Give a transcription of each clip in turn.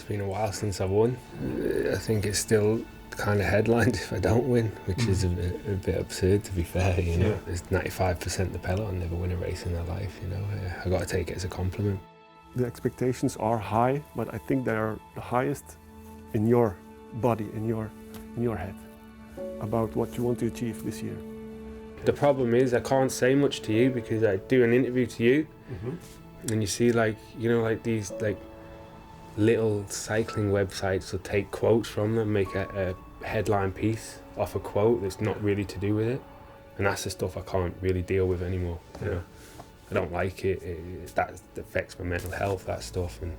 been a while since I won. I think it's still kind of headlined if I don't win, which is a bit absurd, to be fair, you know. There's 95% the peloton never win a race in their life, you know. I got to take it as a compliment. The expectations are high, but I think they are the highest in your body, in your head, about what you want to achieve this year. The problem is I can't say much to you because I do an interview to you, and you see, like, you know, like these like little cycling websites will take quotes from them, make a headline piece off a quote that's not really to do with it, and that's the stuff I can't really deal with anymore. You know, I don't like it. That affects my mental health, that stuff, and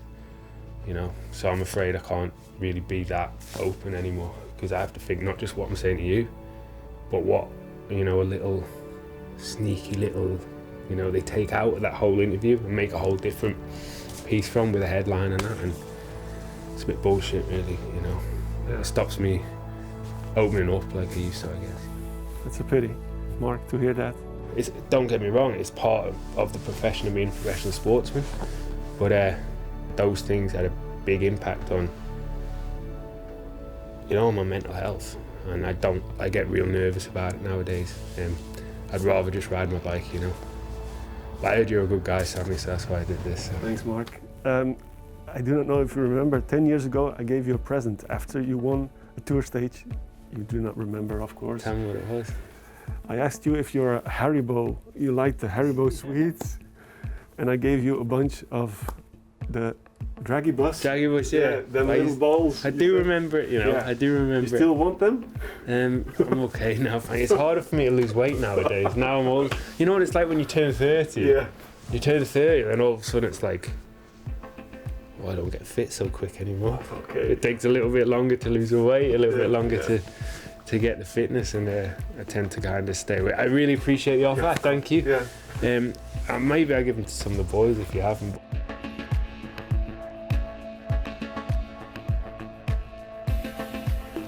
you know, so I'm afraid I can't really be that open anymore because I have to think not just what I'm saying to you, but what, you know, a little sneaky little, you know, they take out of that whole interview and make a whole different piece from with a headline and that, and it's a bit bullshit, really, you know. It stops me opening up like I used to, I guess. It's a pity, Mark, to hear that. Don't get me wrong, it's part of the profession of being a professional sportsman, but those things had a big impact on, you know, my mental health, and I get real nervous about it nowadays. I'd rather just ride my bike, you know. But I heard you're a good guy, Sammy, so that's why I did this. So. Thanks, Mark. I do not know if you remember, 10 years ago I gave you a present after you won a tour stage. You do not remember, of course. Tell me what it was. I asked you if you're a Haribo, you like the Haribo sweets, and I gave you a bunch of the Draggy Bus. Draggy Bus, yeah. Them little balls. I do remember it, you know, I do remember it. You still want them? I'm okay now. It's harder for me to lose weight nowadays. Now I'm old. You know what it's like when you turn 30? Yeah. You turn 30 and all of a sudden it's like, well, I don't get fit so quick anymore. Okay. It takes a little bit longer to lose the weight, a little bit longer to get the fitness, and I tend to kind of stay away. I really appreciate the offer, thank you. Yeah. Maybe I'll give them to some of the boys if you haven't.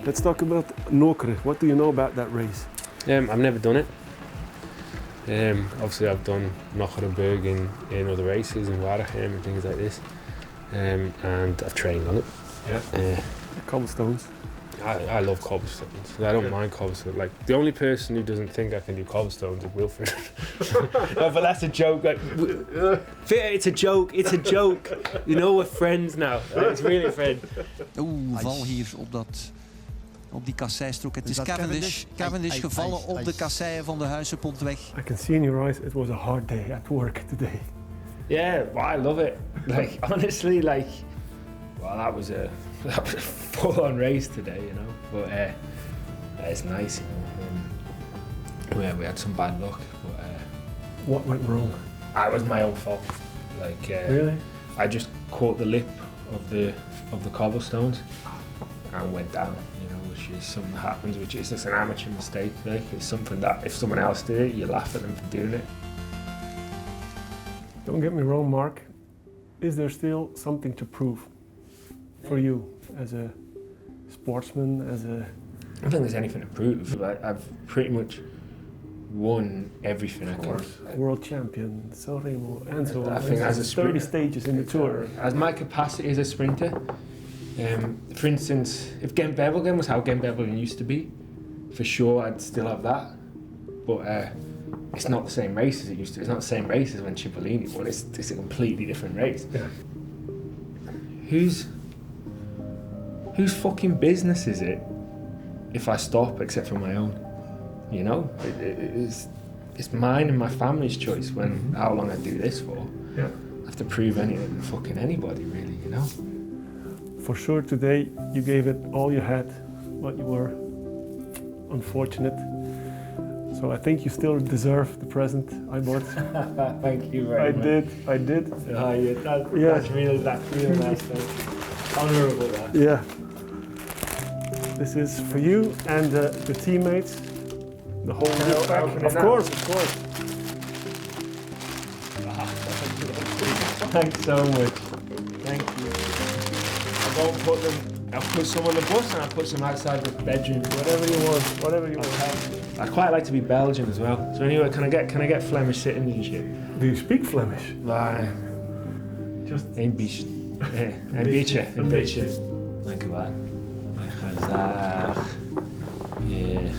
Let's talk about Nokere. What do you know about that race? I've never done it. Obviously I've done Nokere in other races in Waregem and things like this, and I've trained on it. Yeah. Cobblestones. I love cobblestones. I don't mind cobblestones. Like, the only person who doesn't think I can do cobblestones is Wilfred. No, but that's a joke. Like, it's a joke. It's a joke. You know, we're friends now. Like, it's really a friend. Val hier op die kasseistrook. Het is Cavendish gevallen op de kasseien van de Huizenpontweg. I can see in your eyes it was a hard day at work today. Yeah, well, I love it. Like, honestly, like, well, that was a full-on race today, you know. But it's nice, you know. We had some bad luck, but what went wrong? It was my own fault. Like, really? I just caught the lip of the cobblestones and went down, you know, which is something that happens, which is just an amateur mistake. Like, it's something that if someone else did it, you laugh at them for doing it. Don't get me wrong, Mark. Is there still something to prove for you as a sportsman, I don't think there's anything to prove. I've pretty much won everything I can. World champion, Sanremo, and so on. I think as a 30 stages in the tour. As my capacity as a sprinter, for instance, if Gent-Wevelgem was how Gent-Wevelgem used to be, for sure I'd still have that. But it's not the same race as it used to. It's not the same race as when Cipollini won. It's a completely different race. Yeah. Whose fucking business is it if I stop except for my own? You know, it's mine and my family's choice when how long I do this for. Yeah. I have to prove anything to fucking anybody, really, you know. For sure today you gave it all you had, but you were unfortunate. So I think you still deserve the present I bought. Thank you very much. I did. That's real nice. Honourable, that. Yeah. This is for you and the teammates, the whole group. Of course. Thanks so much. Thank you. I'll put some on the bus and I'll put some outside the bedroom. Whatever you want. I'd quite like to be Belgian as well. So anyway, can I get Flemish citizenship? Do you speak Flemish? Like, Just een beetje. Een beetje. Dank u wel. Gezellig. Yeah.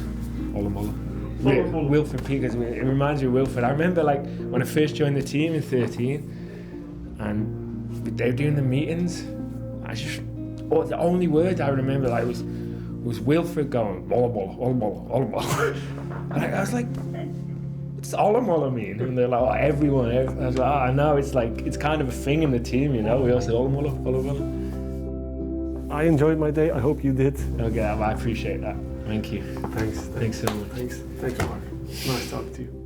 Wilfred Peters, it reminds me of Wilfred. I remember like when I first joined the team in 13 and they were doing the meetings, the only word I remember like was Wilfred going Ollemolle. And I was like, what's Ollemolle mean? And they're like, oh, everyone. I was like, I know, it's like, it's kind of a thing in the team, you know, we all say Ollemolle. I enjoyed my day, I hope you did. Okay, I appreciate that. Thank you. Thanks so much. Thanks, Mark. Nice talking to you.